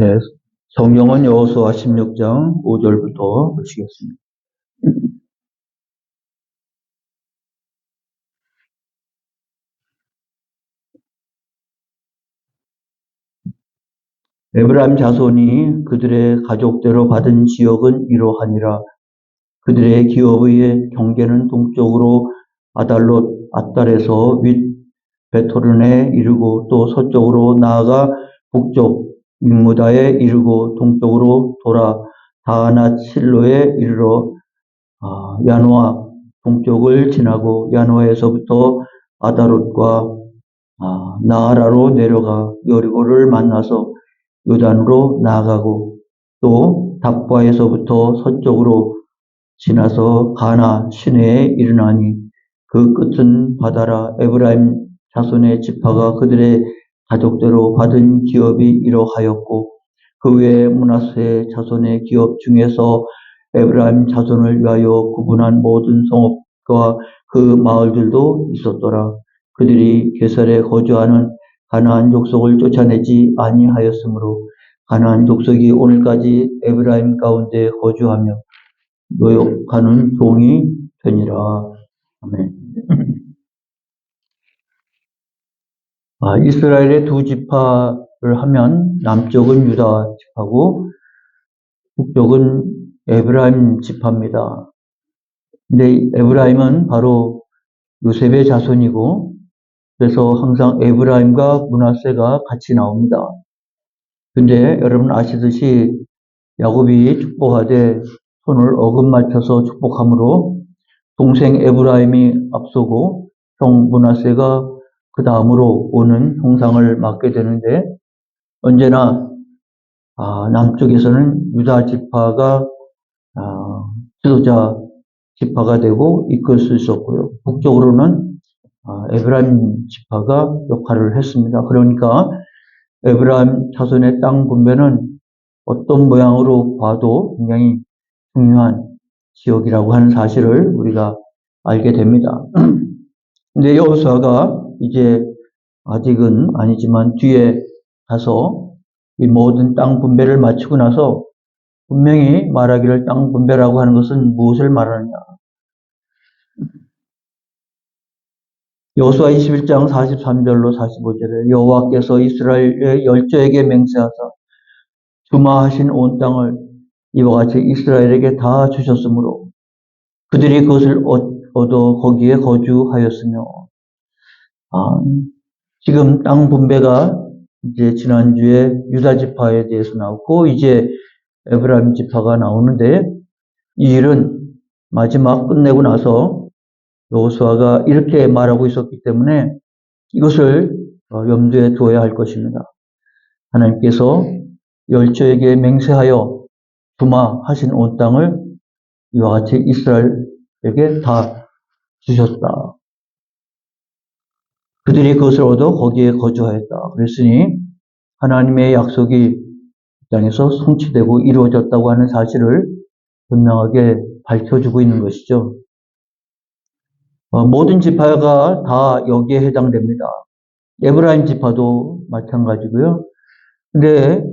네, 성경은 여호수아 16장 5절부터 보시겠습니다. 에브라임 자손이 그들의 가족대로 받은 지역은 이러하니라. 그들의 기업의 경계는 동쪽으로 아달에서 윗 베토른에 이르고 또 서쪽으로 나아가 북쪽 mikmu다에 이르고 동쪽으로 돌아 다하낫 실로에 이르러 야노아 동쪽을 지나고 야노아에서부터 아다롯과 나아라로 내려가 여리고를 만나서 요단으로 나아가고 또 답바에서부터 서쪽으로 지나서 가나 시내에 이르나니 그 끝은 바다라. 에브라임 자손의 지파가 그들의 가족대로 받은 기업이 이러하였고 그 외에 므낫세 자손의 기업 중에서 에브라임 자손을 위하여 구분한 모든 성읍과 그 마을들도 있었더라. 그들이 게살에 거주하는 가나안 족속을 쫓아내지 아니하였으므로 가나안 족속이 오늘까지 에브라임 가운데 거주하며 노역하는 종이 되니라. 아멘. 이스라엘의 두 지파를 하면 남쪽은 유다 지파고 북쪽은 에브라임 지파입니다. 근데 에브라임은 바로 요셉의 자손이고 그래서 항상 에브라임과 므낫세가 같이 나옵니다. 근데 여러분 아시듯이 야곱이 축복하되 손을 어긋맞춰서 축복함으로 동생 에브라임이 앞서고 형 므낫세가 그 다음으로 오는 형상을 맡게 되는데 언제나 남쪽에서는 유다 지파가 지도자 지파가 되고 이끌 수 있었고요. 북쪽으로는 에브라임 지파가 역할을 했습니다. 그러니까 에브라임 자손의 땅 분배는 어떤 모양으로 봐도 굉장히 중요한 지역이라고 하는 사실을 우리가 알게 됩니다. 근데 여호수아가 이제 아직은 아니지만 뒤에 가서 이 모든 땅 분배를 마치고 나서 분명히 말하기를 땅 분배라고 하는 것은 무엇을 말하느냐. 여호수아 21장 43절로 45절에 여호와께서 이스라엘의 열조에게 맹세하사 주마하신 온 땅을 이와 같이 이스라엘에게 다 주셨으므로 그들이 그것을 얻어 거기에 거주하였으며 지금 땅 분배가 이제 지난주에 유다 지파에 대해서 나왔고 이제 에브라임 지파가 나오는데 이 일은 마지막 끝내고 나서 여호수아가 이렇게 말하고 있었기 때문에 이것을 염두에 두어야 할 것입니다. 하나님께서 열조에게 맹세하여 주마하신 온 땅을 이와 같이 이스라엘에게 다 주셨다. 그들이 그것을 얻어 거기에 거주하였다. 그랬으니 하나님의 약속이 이 땅에서 성취되고 이루어졌다고 하는 사실을 분명하게 밝혀주고 있는 것이죠. 모든 지파가 다 여기에 해당됩니다. 에브라임 지파도 마찬가지고요. 근데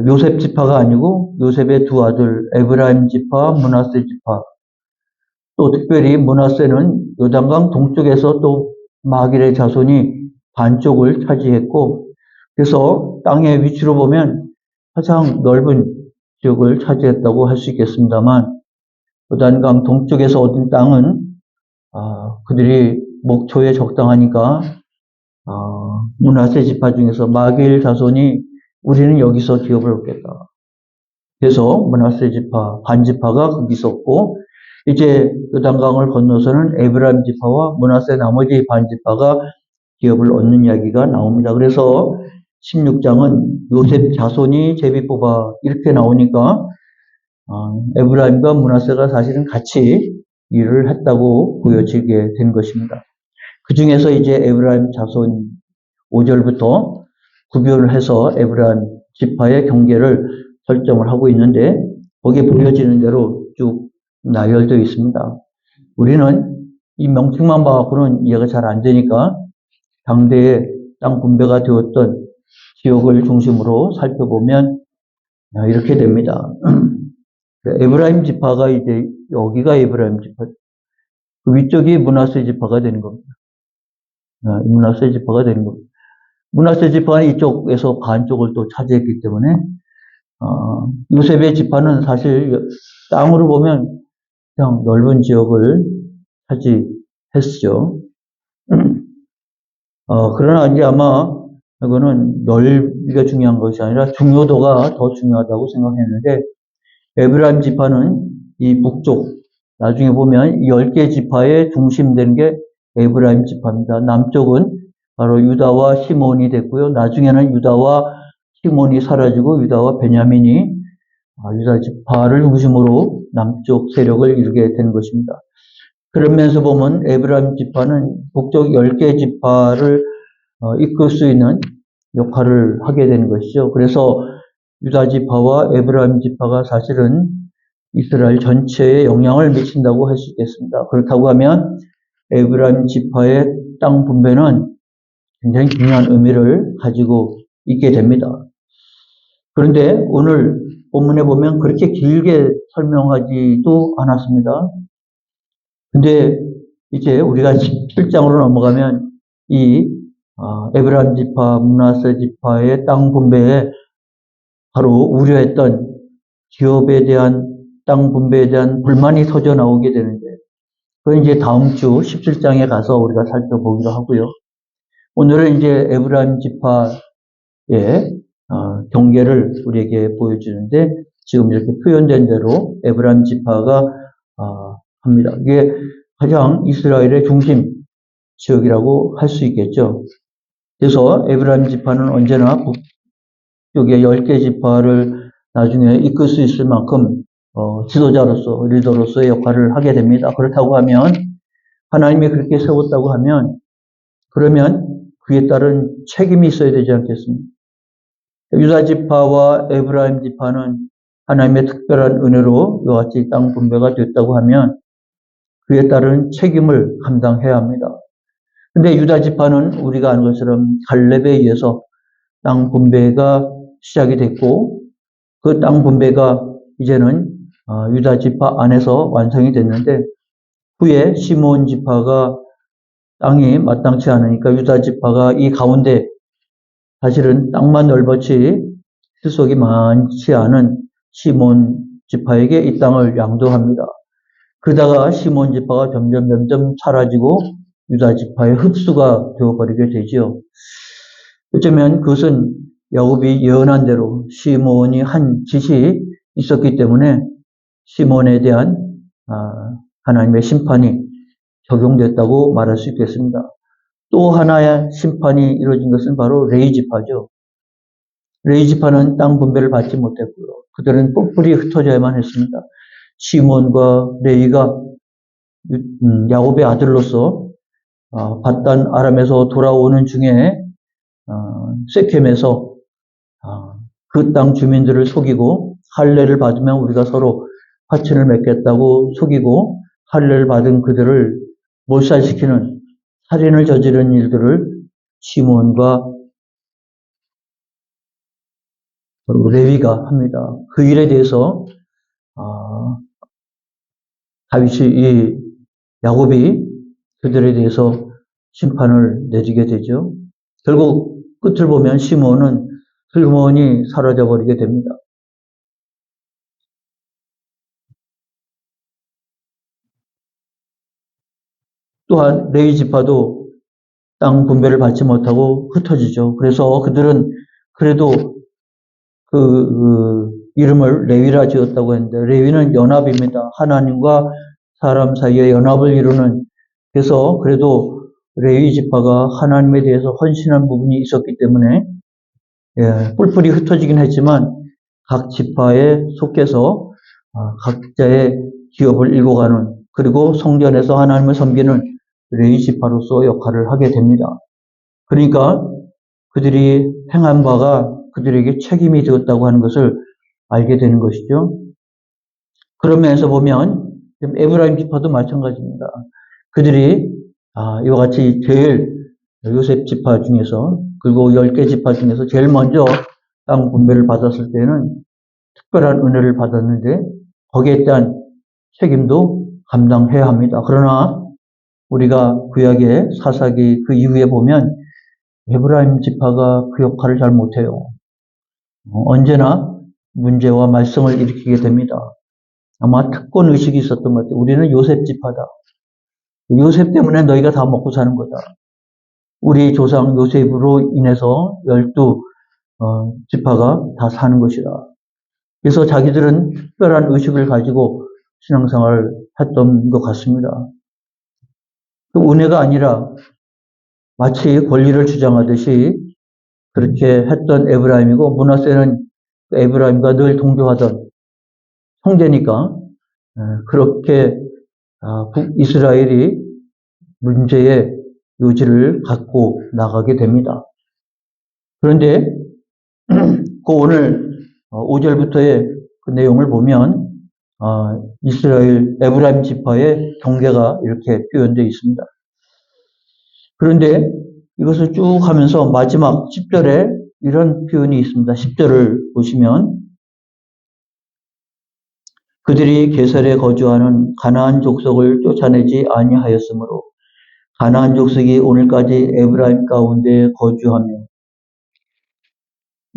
요셉 지파가 아니고 요셉의 두 아들 에브라임 지파, 므낫세 지파 또 특별히 므낫세는 요단강 동쪽에서 또 마길의 자손이 반쪽을 차지했고 그래서 땅의 위치로 보면 가장 넓은 지역을 차지했다고 할 수 있겠습니다만 요단강 동쪽에서 얻은 땅은 그들이 목초에 적당하니까 므낫세 지파 중에서 마길 자손이 우리는 여기서 기업을 얻겠다. 그래서 므낫세 지파 반지파가 거기 있었고 이제 요단강을 건너서는 에브라임 지파와 므낫세 나머지 반지파가 기업을 얻는 이야기가 나옵니다. 그래서 16장은 요셉 자손이 제비 뽑아 이렇게 나오니까 에브라임과 므낫세가 사실은 같이 일을 했다고 보여지게 된 것입니다. 그 중에서 이제 에브라임 자손 5절부터 구별을 해서 에브라임 지파의 경계를 설정을 하고 있는데 거기에 보여지는 대로 쭉 나열되어 있습니다. 우리는 이 명칭만 봐갖고는 이해가 잘 안 되니까 당대에 땅 분배가 되었던 지역을 중심으로 살펴보면 이렇게 됩니다. 에브라임 지파가 이제 여기가 에브라임 지파, 그 위쪽이 므낫세 지파가 되는 겁니다. 므낫세 지파가 되는 겁니다. 므낫세 지파는 이쪽에서 반쪽을 또 차지했기 때문에 요셉의 지파는 사실 땅으로 보면 그냥 넓은 지역을 차지했죠. 그러나 이제 아마 이거는 넓이가 중요한 것이 아니라 중요도가 더 중요하다고 생각했는데, 에브라임 지파는 이 북쪽, 나중에 보면 10개 지파의 중심되는 게 에브라임 지파입니다. 남쪽은 바로 유다와 시몬이 됐고요. 나중에는 유다와 시몬이 사라지고 유다와 베냐민이 유다 지파를 중심으로 남쪽 세력을 이루게 되는 것입니다. 그런 면에서 보면 에브라임 지파는 북쪽 10개 지파를 이끌 수 있는 역할을 하게 되는 것이죠. 그래서 유다 지파와 에브라임 지파가 사실은 이스라엘 전체에 영향을 미친다고 할 수 있겠습니다. 그렇다고 하면 에브라임 지파의 땅 분배는 굉장히 중요한 의미를 가지고 있게 됩니다. 그런데 오늘 본문에 보면 그렇게 길게 설명하지도 않았습니다. 근데 이제 우리가 17장으로 넘어가면 이 에브라임 지파, 므낫세 지파의 땅 분배에 바로 우려했던 기업에 대한 땅 분배에 대한 불만이 터져 나오게 되는데, 그건 이제 다음 주 17장에 가서 우리가 살펴보기로 하고요. 오늘은 이제 에브라임 지파의 경계를 우리에게 보여주는데, 지금 이렇게 표현된 대로 에브라임 지파가 합니다. 이게 가장 이스라엘의 중심 지역이라고 할 수 있겠죠. 그래서 에브라임 지파는 언제나 북쪽의 10개 지파를 나중에 이끌 수 있을 만큼 지도자로서, 리더로서의 역할을 하게 됩니다. 그렇다고 하면, 하나님이 그렇게 세웠다고 하면, 그러면 그에 따른 책임이 있어야 되지 않겠습니까? 유다 지파와 에브라임 지파는 하나님의 특별한 은혜로 이와 같이 땅 분배가 됐다고 하면 그에 따른 책임을 감당해야 합니다. 근데 유다 지파는 우리가 아는 것처럼 갈렙에 의해서 땅 분배가 시작이 됐고, 그 땅 분배가 이제는 유다 지파 안에서 완성이 됐는데, 후에 시몬 지파가 땅이 마땅치 않으니까 유다 지파가 이 가운데, 사실은 땅만 넓었지 수속이 많지 않은 시몬 지파에게 이 땅을 양도합니다. 그러다가 시몬 지파가 점점 사라지고 유다 지파의 흡수가 되어버리게 되지요. 어쩌면 그것은 야곱이 예언한 대로 시몬이 한 짓이 있었기 때문에 시몬에 대한 하나님의 심판이 적용됐다고 말할 수 있겠습니다. 또 하나의 심판이 이루어진 것은 바로 레위 지파죠. 레위 지파는 땅 분배를 받지 못했고요. 그들은 뿔뿔이 흩어져야만 했습니다. 시몬과 레위가 야곱의 아들로서 바단 아람에서 돌아오는 중에 세켐에서 그 땅 주민들을 속이고, 할례를 받으면 우리가 서로 화친을 맺겠다고 속이고, 할례를 받은 그들을 몰살시키는 살인을 저지른 일들을 시몬과 레위가 합니다. 그 일에 대해서 다윗이, 야곱이 그들에 대해서 심판을 내리게 되죠. 결국 끝을 보면 시몬은 슬그머니 사라져 버리게 됩니다. 또한 레위 지파도 땅 분배를 받지 못하고 흩어지죠. 그래서 그들은 그래도 그 이름을 레위라 지었다고 했는데, 레위는 연합입니다. 하나님과 사람 사이의 연합을 이루는, 그래서 그래도 레위 지파가 하나님에 대해서 헌신한 부분이 있었기 때문에 뿔뿔이 흩어지긴 했지만 각 지파에 속해서 각자의 기업을 일궈가는, 그리고 성전에서 하나님을 섬기는 레위 지파로서 역할을 하게 됩니다. 그러니까 그들이 행한 바가 그들에게 책임이 되었다고 하는 것을 알게 되는 것이죠. 그런 면에서 보면 에브라임 지파도 마찬가지입니다. 그들이 이와 같이 제일 요셉 지파 중에서 그리고 10개 지파 중에서 제일 먼저 땅 분배를 받았을 때는 특별한 은혜를 받았는데 거기에 대한 책임도 감당해야 합니다. 그러나 우리가 구약의 사사기 그 이후에 보면 에브라임 지파가 그 역할을 잘 못해요. 언제나 문제와 말썽을 일으키게 됩니다. 아마 특권 의식이 있었던 것 같아요. 우리는 요셉 지파다. 요셉 때문에 너희가 다 먹고 사는 거다. 우리 조상 요셉으로 인해서 12 지파가 다 사는 것이다. 그래서 자기들은 특별한 의식을 가지고 신앙생활을 했던 것 같습니다. 그 은혜가 아니라 마치 권리를 주장하듯이 그렇게 했던 에브라임이고, 므낫세는 에브라임과 늘 동조하던 형제니까 그렇게 북이스라엘이 문제의 요지를 갖고 나가게 됩니다. 그런데 그 오늘 5절부터의 그 내용을 보면 이스라엘 에브라임 지파의 경계가 이렇게 표현되어 있습니다. 그런데 이것을 쭉 하면서 마지막 10절에 이런 표현이 있습니다. 10절을 보시면 그들이 게살에 거주하는 가나안 족속을 쫓아내지 아니하였으므로 가나안 족속이 오늘까지 에브라임 가운데 거주하며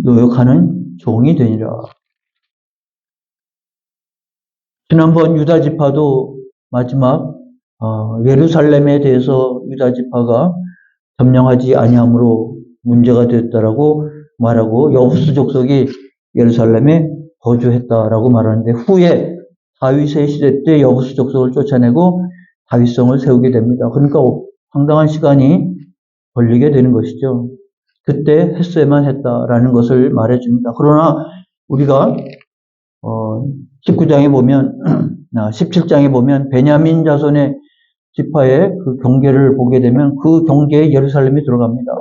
노역하는 종이 되니라. 지난번 유다 지파도 마지막 예루살렘에 대해서 유다 지파가 점령하지 아니함으로 문제가 됐다라고 말하고 여부스 족속이 예루살렘에 거주했다라고 말하는데 후에 다윗의 시대 때 여부스 족속을 쫓아내고 다윗성을 세우게 됩니다. 그러니까 상당한 시간이 걸리게 되는 것이죠. 그때 했어야만 했다라는 것을 말해줍니다. 그러나 우리가 19장에 보면 17장에 보면 베냐민 자손의 지파의 그 경계를 보게 되면 그 경계에 예루살렘이 들어갑니다.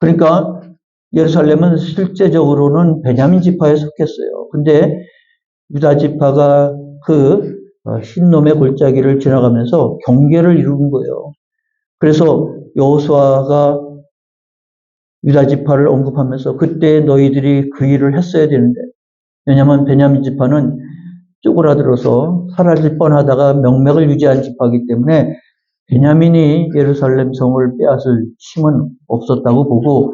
그러니까 예루살렘은 실제적으로는 베냐민 지파에 속했어요. 근데 유다 지파가 그 흰놈의 골짜기를 지나가면서 경계를 이룬 거예요. 그래서 여호수아가 유다 지파를 언급하면서 그때 너희들이 그 일을 했어야 되는데, 왜냐하면 베냐민 지파는 쪼그라들어서 사라질 뻔하다가 명맥을 유지한 지파이기 때문에 베냐민이 예루살렘 성을 빼앗을 힘은 없었다고 보고,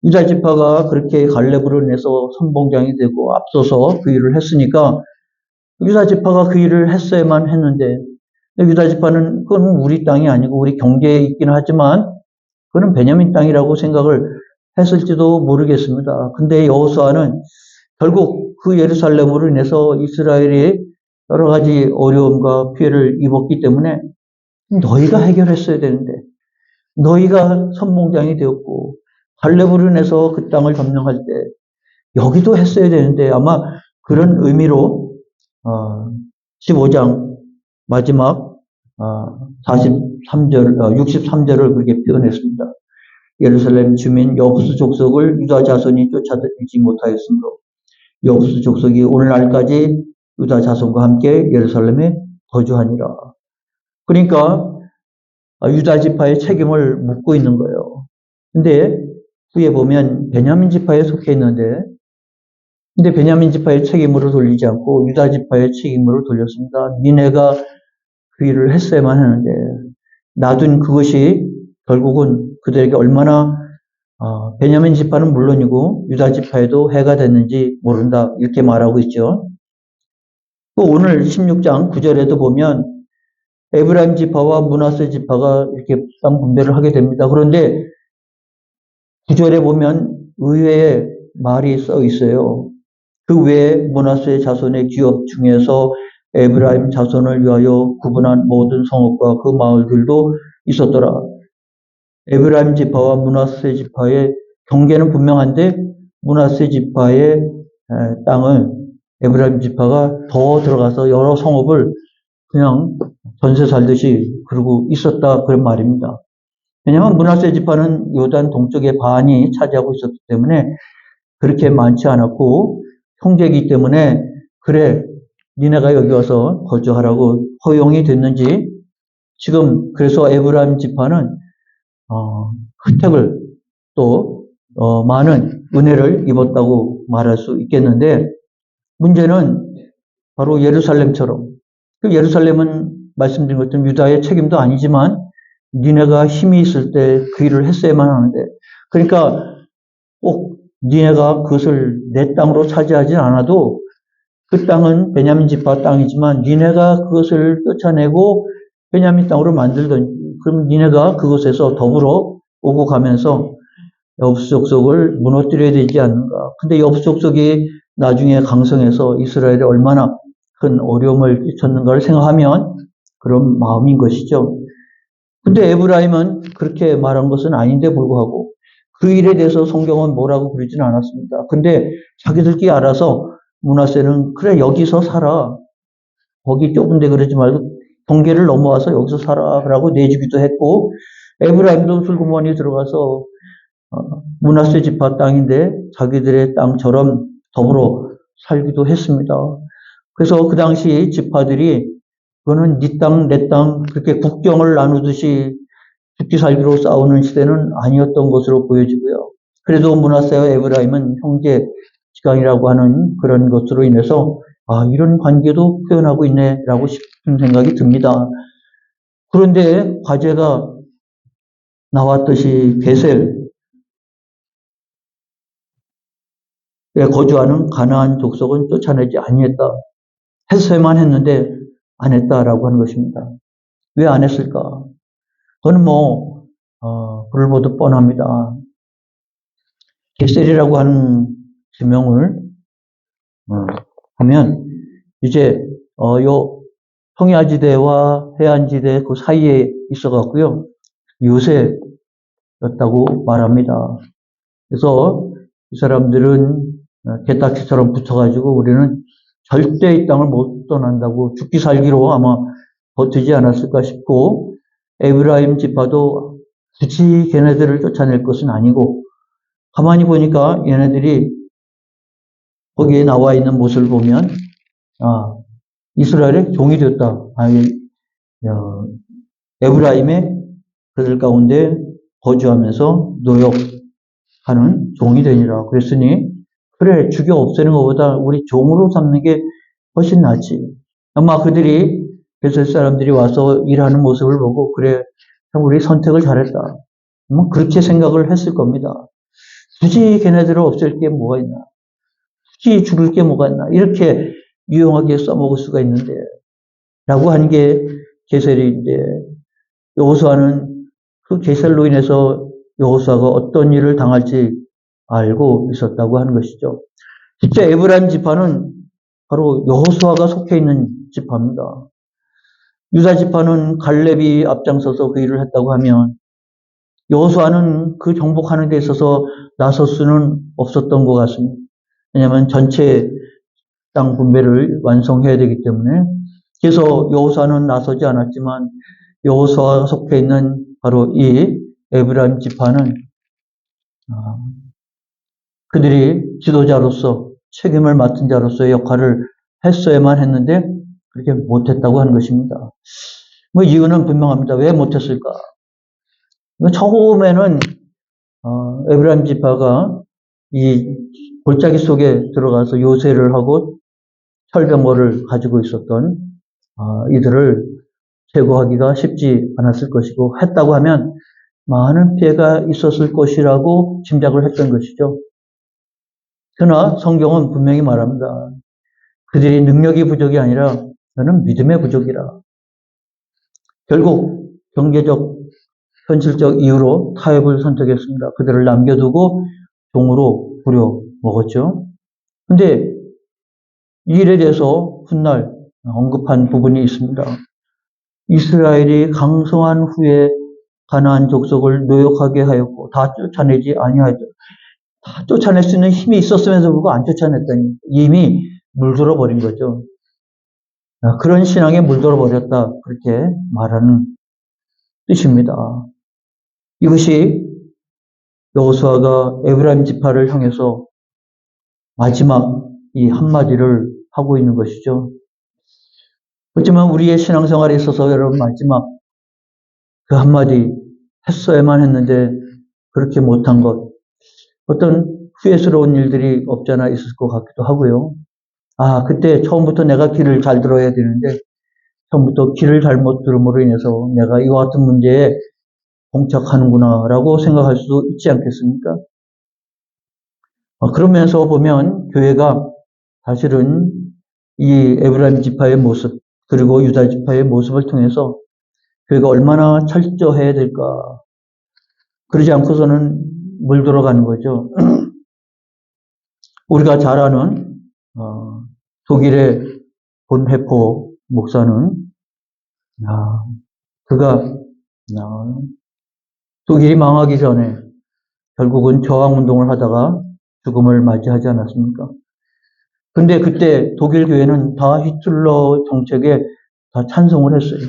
유다 지파가 그렇게 갈렙으로 인해서 선봉장이 되고 앞서서 그 일을 했으니까 유다 지파가 그 일을 했어야만 했는데, 유다 지파는 그건 우리 땅이 아니고 우리 경계에 있기는 하지만 그건 베냐민 땅이라고 생각을 했을지도 모르겠습니다. 근데 여호수아는 결국 그 예루살렘으로 인해서 이스라엘이 여러 가지 어려움과 피해를 입었기 때문에 너희가 해결했어야 되는데, 너희가 선봉장이 되었고 갈렙으로 인해서 그 땅을 점령할 때 여기도 했어야 되는데, 아마 그런 의미로 15장 마지막 43절, 63절을 그렇게 표현했습니다. 예루살렘 주민 여부스 족속을 유다 자손이 쫓아내지 못하였으므로 여부스 족속이 오늘날까지 유다 자손과 함께 예루살렘에 거주하니라. 그러니까 유다 지파의 책임을 묻고 있는 거예요. 근데 후에 보면 베냐민 지파에 속해 있는데, 근데 베냐민 지파의 책임으로 돌리지 않고 유다 지파의 책임으로 돌렸습니다. 니네가 그 일을 했어야만 하는데 놔둔 그것이 결국은 그들에게 얼마나 베냐민 지파는 물론이고 유다 지파에도 해가 됐는지 모른다, 이렇게 말하고 있죠. 또 오늘 16장 9절에도 보면 에브라임 지파와 므낫세 지파가 이렇게 땅 분배를 하게 됩니다. 그런데 9절에 보면 의외의 말이 써 있어요. 그 외에 므낫세 자손의 기업 중에서 에브라임 자손을 위하여 구분한 모든 성읍과 그 마을들도 있었더라. 에브라임 지파와 므낫세 지파의 경계는 분명한데 므낫세 지파의 땅을 에브라임 지파가 더 들어가서 여러 성읍을 그냥 전세 살듯이 그러고 있었다, 그런 말입니다. 왜냐하면 므낫세 지파는 요단 동쪽의 반이 차지하고 있었기 때문에 그렇게 많지 않았고 형제이기 때문에 그래 니네가 여기 와서 거주하라고 허용이 됐는지, 지금 그래서 에브라임 지파는 혜택을 또 많은 은혜를 입었다고 말할 수 있겠는데 문제는 바로 예루살렘처럼 그 예루살렘은 말씀드린 것처럼 유다의 책임도 아니지만 니네가 힘이 있을 때 그 일을 했어야만 하는데 그러니까 꼭 니네가 그것을 내 땅으로 차지하지 않아도 그 땅은 베냐민 지파 땅이지만 니네가 그것을 쫓아내고 베냐민 땅으로 만들던 그럼 니네가 그곳에서 더불어 오고 가면서 엽수족속을 무너뜨려야 되지 않는가. 근데 엽수족속이 나중에 강성해서 이스라엘에 얼마나 큰 어려움을 끼쳤는가를 생각하면 그런 마음인 것이죠. 근데 에브라임은 그렇게 말한 것은 아닌데 불구하고 그 일에 대해서 성경은 뭐라고 그러지는 않았습니다. 근데 자기들끼리 알아서 므낫세는 그래 여기서 살아. 거기 좁은데 그러지 말고 동계를 넘어와서 여기서 살아라고 내주기도 했고 에브라임도 슬그머니 들어가서 므낫세 지파 땅인데 자기들의 땅처럼 더불어 살기도 했습니다. 그래서 그 당시 지파들이 그거는 네 땅, 내 땅 그렇게 국경을 나누듯이 죽기 살기로 싸우는 시대는 아니었던 것으로 보여지고요. 그래도 므낫세와 에브라임은 형제 지간이라고 하는 그런 것으로 인해서 이런 관계도 표현하고 있네라고 싶은 생각이 듭니다. 그런데 과제가 나왔듯이 베셀에 거주하는 가나안 족속은 쫓아내지 아니했다. 했어야만 했는데 안 했다라고 하는 것입니다. 왜 안 했을까? 그건 불을 보듯 뻔합니다. 게셀이라고 하는 지명을 하면 이제 요 평야지대와 해안지대 그 사이에 있어갖고요 요새였다고 말합니다. 그래서 이 사람들은 개딱지처럼 붙어가지고 우리는 절대 이 땅을 못 떠난다고 죽기 살기로 아마 버티지 않았을까 싶고 에브라임 지파도 굳이 걔네들을 쫓아낼 것은 아니고 가만히 보니까 얘네들이 거기에 나와 있는 모습을 보면 이스라엘의 종이 되었다. 에브라임의 그들 가운데 거주하면서 노역하는 종이 되니라. 그랬으니 그래 죽여 없애는 것보다 우리 종으로 삼는 게 훨씬 낫지. 아마 그들이 베셀 사람들이 와서 일하는 모습을 보고 그래 우리 선택을 잘했다. 그렇게 생각을 했을 겁니다. 굳이 걔네들을 없앨 게 뭐가 있나? 굳이 죽을 게 뭐가 있나? 이렇게 유용하게 써먹을 수가 있는데 라고 한 게 게셀인데 여호수아는 그 게셀로 인해서 여호수아가 어떤 일을 당할지 알고 있었다고 하는 것이죠. 진짜 에브라임 지파는 바로 여호수아가 속해 있는 지파입니다. 유다 지파는 갈렙이 앞장서서 그 일을 했다고 하면 여호수아는 그 정복하는 데 있어서 나설 수는 없었던 것 같습니다. 왜냐하면 전체 땅 분배를 완성해야 되기 때문에 그래서 여호수아는 나서지 않았지만 여호수아가 속해 있는 바로 이 에브라임 지파는 그들이 지도자로서 책임을 맡은 자로서의 역할을 했어야만 했는데 그렇게 못했다고 하는 것입니다. 이유는 분명합니다. 왜 못했을까? 처음에는 에브라임 지파가 이 골짜기 속에 들어가서 요새를 하고 철병거를 가지고 있었던 이들을 제거하기가 쉽지 않았을 것이고 했다고 하면 많은 피해가 있었을 것이라고 짐작을 했던 것이죠. 그러나 성경은 분명히 말합니다. 그들이 능력이 부족이 아니라 너는 믿음의 부족이라. 결국 경제적, 현실적 이유로 타협을 선택했습니다. 그들을 남겨두고 종으로 부려먹었죠. 근데 이 일에 대해서 훗날 언급한 부분이 있습니다. 이스라엘이 강성한 후에 가나안 족속을 노역하게 하였고 다 쫓아내지 아니하였다. 다 쫓아낼 수 있는 힘이 있었음에도 불구하고 안 쫓아냈더니 이미 물들어 버린 거죠. 그런 신앙에 물들어 버렸다. 그렇게 말하는 뜻입니다. 이것이 여호수아가 에브라임 지파를 향해서 마지막 이 한마디를 하고 있는 것이죠. 어쩌면 우리의 신앙생활에 있어서 여러분 마지막 그 한마디 했어야만 했는데 그렇게 못한 것, 어떤 후회스러운 일들이 없잖아 있을 것 같기도 하고요. 아, 그때 처음부터 내가 길을 잘 들어야 되는데, 처음부터 길을 잘못 들음으로 인해서 내가 이와 같은 문제에 봉착하는구나라고 생각할 수도 있지 않겠습니까? 그러면서 보면 교회가 사실은 이 에브라임 지파의 모습, 그리고 유다 지파의 모습을 통해서 교회가 얼마나 철저해야 될까. 그러지 않고서는 물들어가는 거죠. 우리가 잘 아는 독일의 본헤포 목사는 그가 독일이 망하기 전에 결국은 저항운동을 하다가 죽음을 맞이하지 않았습니까? 근데 그때 독일 교회는 다 히틀러 정책에 다 찬성을 했어요.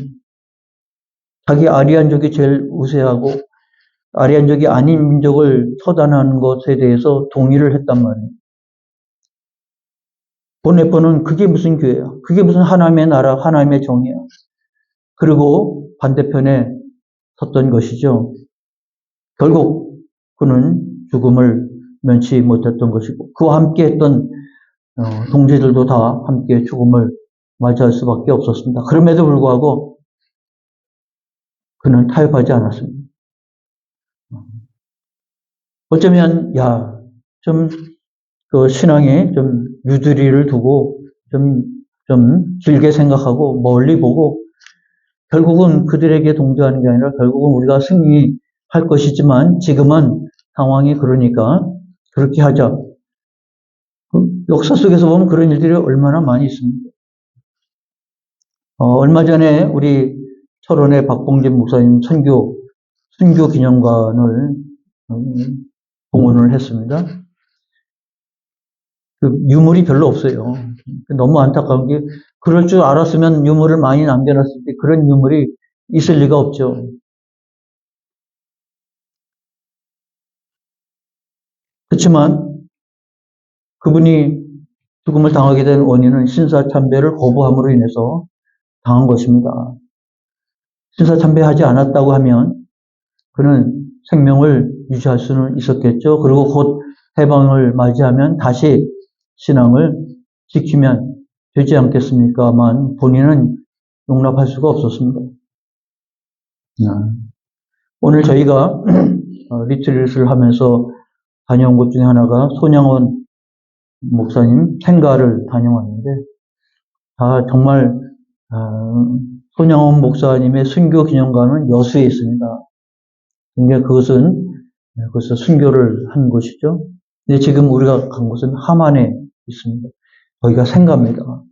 자기 아리안족이 제일 우세하고 아리안족이 아닌 민족을 처단하는 것에 대해서 동의를 했단 말이에요. 본네포는 그게 무슨 교회야? 그게 무슨 하나님의 나라, 하나님의 정이야? 그리고 반대편에 섰던 것이죠. 결국 그는 죽음을 면치 못했던 것이고 그와 함께 했던 동지들도 다 함께 죽음을 맞이할 수밖에 없었습니다. 그럼에도 불구하고 그는 타협하지 않았습니다. 어쩌면 그 신앙에 좀 유두리를 두고 좀 길게 생각하고 멀리 보고 결국은 그들에게 동조하는 게 아니라 결국은 우리가 승리할 것이지만 지금은 상황이 그러니까 그렇게 하자. 역사 속에서 보면 그런 일들이 얼마나 많이 있습니다. 얼마 전에 우리 철원의 박봉진 목사님 순교 기념관을 봉헌을 했습니다. 그 유물이 별로 없어요. 너무 안타까운 게 그럴 줄 알았으면 유물을 많이 남겨놨을 때 그런 유물이 있을 리가 없죠. 그렇지만 그분이 죽음을 당하게 된 원인은 신사참배를 거부함으로 인해서 당한 것입니다. 신사참배하지 않았다고 하면 그는 생명을 유지할 수는 있었겠죠. 그리고 곧 해방을 맞이하면 다시 신앙을 지키면 되지 않겠습니까만 본인은 용납할 수가 없었습니다. 오늘 저희가 리트릿을 하면서 다녀온 곳 중에 하나가 손양원 목사님 생가를 다녀왔는데 정말 손양원 목사님의 순교 기념관은 여수에 있습니다. 근데 그것은 거기서 순교를 한 곳이죠. 근데 지금 우리가 간 곳은 함안에 있습니다. 거기가 생가입니다.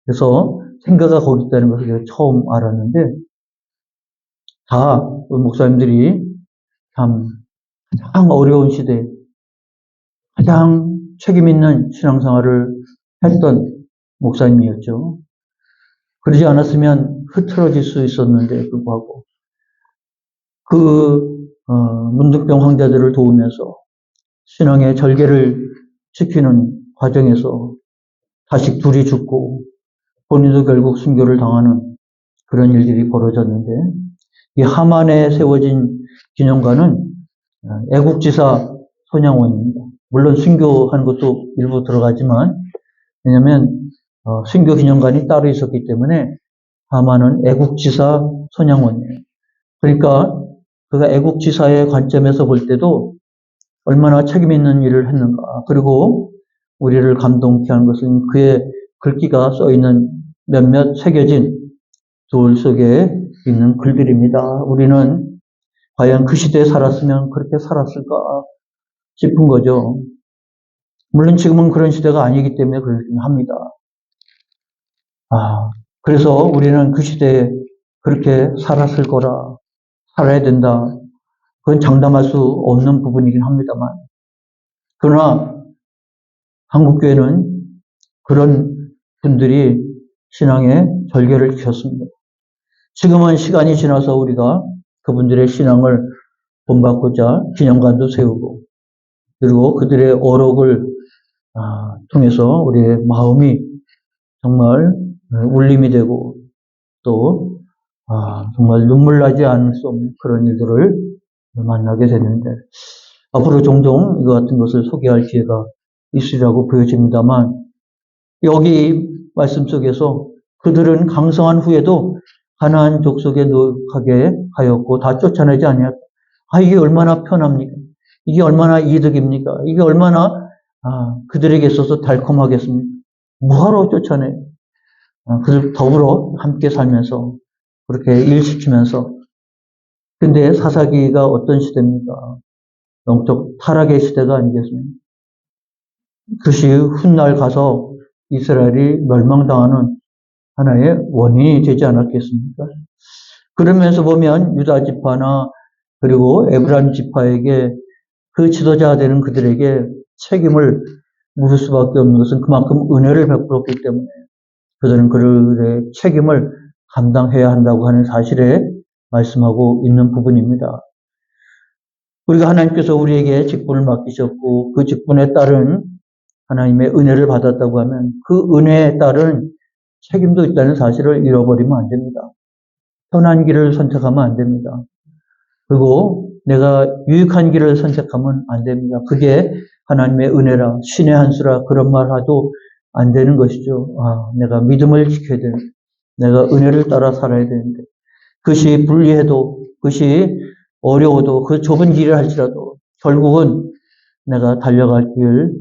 그래서 생가가 거기 있다는 것을 제가 처음 알았는데 목사님들이 참 가장 어려운 시대에 가장 책임 있는 신앙생활을 했던 목사님이었죠. 그러지 않았으면 흐트러질 수 있었는데 불구하고 문득병 환자들을 도우면서 신앙의 절개를 지키는 과정에서 자식 둘이 죽고 본인도 결국 순교를 당하는 그런 일들이 벌어졌는데 이 함안에 세워진 기념관은 애국지사 손양원입니다. 물론 순교한 것도 일부 들어가지만 왜냐하면 순교 기념관이 따로 있었기 때문에 함안은 애국지사 손양원이에요. 그러니까 그가 애국지사의 관점에서 볼 때도 얼마나 책임 있는 일을 했는가. 그리고 우리를 감동케 하는 것은 그의 글귀가 써있는 몇몇 새겨진 돌 속에 있는 글들입니다. 우리는 과연 그 시대에 살았으면 그렇게 살았을까 싶은 거죠. 물론 지금은 그런 시대가 아니기 때문에 그렇긴 합니다. 그래서 우리는 그 시대에 그렇게 살았을 거라, 살아야 된다. 그건 장담할 수 없는 부분이긴 합니다만. 그러나 한국교회는 그런 분들이 신앙의 절개를 지켰습니다. 지금은 시간이 지나서 우리가 그분들의 신앙을 본받고자 기념관도 세우고 그리고 그들의 어록을 통해서 우리의 마음이 정말 울림이 되고 또 정말 눈물 나지 않을 수 없는 그런 일들을 만나게 됐는데, 앞으로 종종 이거 같은 것을 소개할 기회가 있으리라고 보여집니다만, 여기 말씀 속에서 그들은 강성한 후에도 가나안 족속에 노역하게 하였고 다 쫓아내지 아니하였다. 이게 얼마나 편합니까? 이게 얼마나 이득입니까? 이게 얼마나 그들에게 있어서 달콤하겠습니까? 뭐하러 쫓아내? 그들 더불어 함께 살면서 그렇게 일시키면서. 근데 사사기가 어떤 시대입니까? 영적 타락의 시대가 아니겠습니까? 그것이 훗날 가서 이스라엘이 멸망당하는 하나의 원인이 되지 않았겠습니까? 그러면서 보면 유다 지파나 그리고 에브라임 지파에게 그 지도자가 되는 그들에게 책임을 물을 수밖에 없는 것은 그만큼 은혜를 베풀었기 때문에 그들은 그들의 책임을 감당해야 한다고 하는 사실에 말씀하고 있는 부분입니다. 우리가 하나님께서 우리에게 직분을 맡기셨고 그 직분에 따른 하나님의 은혜를 받았다고 하면 그 은혜에 따른 책임도 있다는 사실을 잃어버리면 안 됩니다. 편한 길을 선택하면 안 됩니다. 그리고 내가 유익한 길을 선택하면 안 됩니다. 그게 하나님의 은혜라, 신의 한 수라 그런 말 하도 안 되는 것이죠. 내가 믿음을 지켜야 되는데, 내가 은혜를 따라 살아야 되는데, 그것이 불리해도, 그것이 어려워도, 그 좁은 길을 할지라도 결국은 내가 달려갈 길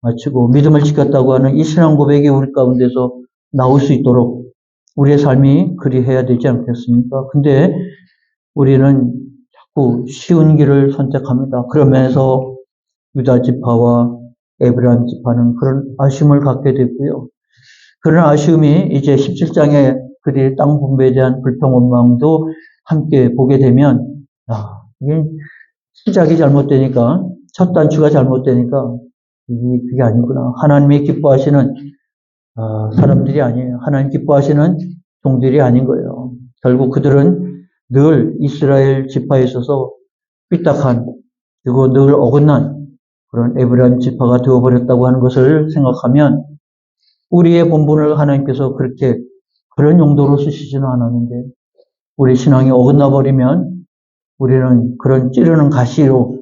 마치고 믿음을 지켰다고 하는 이 신앙 고백이 우리 가운데서 나올 수 있도록 우리의 삶이 그리해야 되지 않겠습니까? 근데 우리는 자꾸 쉬운 길을 선택합니다. 그러면서 유다 지파와 에브라임 지파는 그런 아쉬움을 갖게 됐고요. 그런 아쉬움이 이제 17장에 그들의 땅 분배에 대한 불평원망도 함께 보게 되면 이게 시작이 잘못되니까 첫 단추가 잘못되니까 그게 아니구나. 하나님이 기뻐하시는 사람들이 아니에요. 하나님 기뻐하시는 종들이 아닌 거예요. 결국 그들은 늘 이스라엘 지파에 있어서 삐딱한 그리고 늘 어긋난 그런 에브라임 지파가 되어버렸다고 하는 것을 생각하면 우리의 본분을 하나님께서 그렇게 그런 용도로 쓰시지는 않았는데 우리 신앙이 어긋나 버리면 우리는 그런 찌르는 가시로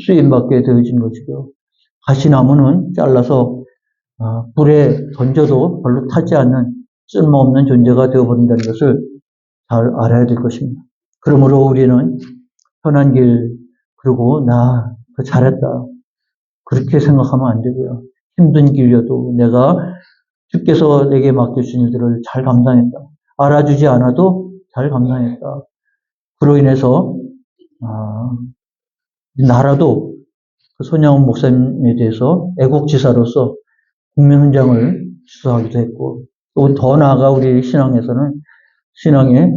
쓰임받게 되어진 것이고요. 가시나무는 잘라서 불에 던져도 별로 타지 않는 쓸모없는 존재가 되어버린다는 것을 잘 알아야 될 것입니다. 그러므로 우리는 편한 길, 그리고 잘했다. 그렇게 생각하면 안 되고요. 힘든 길이어도 내가 주께서 내게 맡겨주신 일들을 잘 감당했다. 알아주지 않아도 잘 감당했다. 그로 인해서 나라도 그 손양원 목사님에 대해서 애국지사로서 국민훈장을 수상하기도 했고 또 더 나아가 우리 신앙에서는 신앙의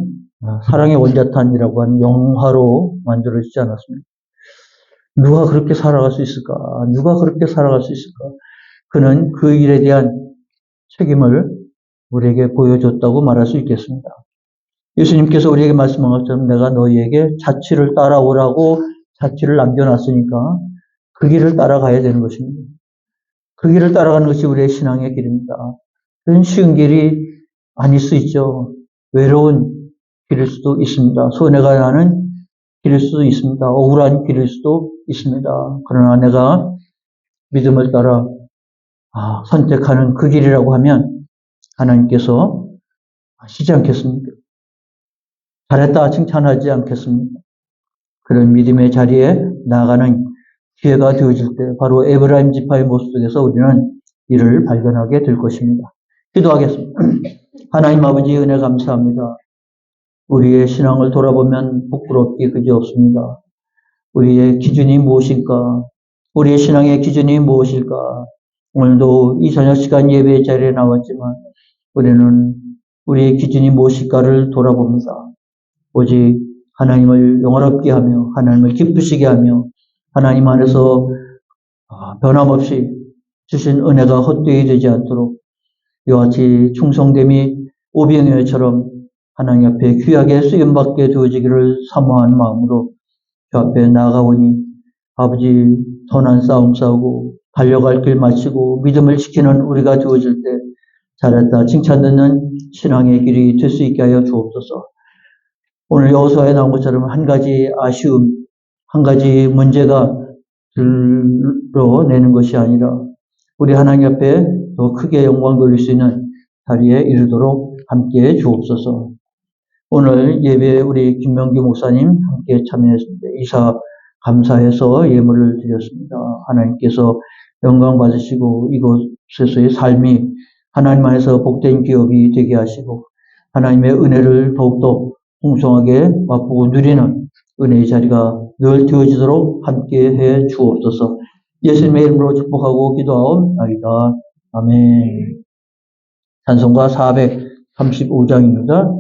사랑의 원자탄이라고 하는 영화로 만들어지지 않았습니까? 누가 그렇게 살아갈 수 있을까? 누가 그렇게 살아갈 수 있을까? 그는 그 일에 대한 책임을 우리에게 보여줬다고 말할 수 있겠습니다. 예수님께서 우리에게 말씀한 것처럼 내가 너희에게 자취를 따라오라고 자취를 남겨놨으니까 그 길을 따라가야 되는 것입니다. 그 길을 따라가는 것이 우리의 신앙의 길입니다. 그런 쉬운 길이 아닐 수 있죠. 외로운 길일 수도 있습니다. 손해가 나는 길일 수도 있습니다. 억울한 길일 수도 있습니다. 그러나 내가 믿음을 따라 선택하는 그 길이라고 하면 하나님께서 아시지 않겠습니까? 잘했다 칭찬하지 않겠습니까? 그런 믿음의 자리에 나아가는 기회가 되어질 때 바로 에브라임 지파의 모습 속에서 우리는 이를 발견하게 될 것입니다. 기도하겠습니다. 하나님 아버지 은혜 감사합니다. 우리의 신앙을 돌아보면 부끄럽기 그지없습니다. 우리의 기준이 무엇일까? 우리의 신앙의 기준이 무엇일까? 오늘도 이 저녁 시간 예배 자리에 나왔지만 우리는 우리의 기준이 무엇일까를 돌아봅니다. 오직 하나님을 영화롭게 하며 하나님을 기쁘시게 하며 하나님 안에서 변함없이 주신 은혜가 헛되이 되지 않도록 이와 같이 충성됨이 오병이어처럼 하나님 앞에 귀하게 쓰임받게 되어지기를 사모하는 마음으로 주 앞에 나아가오니 아버지 선한 싸움 싸우고 달려갈 길 마치고 믿음을 지키는 우리가 되어질 때 잘했다 칭찬 듣는 신앙의 길이 될 수 있게 하여 주옵소서. 오늘 여호수아에 나온 것처럼 한 가지 아쉬움, 한 가지 문제가 드러내는 것이 아니라 우리 하나님 앞에 더 크게 영광 돌릴 수 있는 자리에 이르도록 함께해 주옵소서. 오늘 예배에 우리 김명기 목사님 함께 참여했습니다. 이사 감사해서 예물을 드렸습니다. 하나님께서 영광 받으시고 이곳에서의 삶이 하나님 안에서 복된 기업이 되게 하시고 하나님의 은혜를 더욱더 풍성하게 맛보고 누리는 은혜의 자리가 늘 되어지도록 함께해 주옵소서. 예수님의 이름으로 축복하고 기도하옵나이다. 아멘. 찬송가 435장입니다.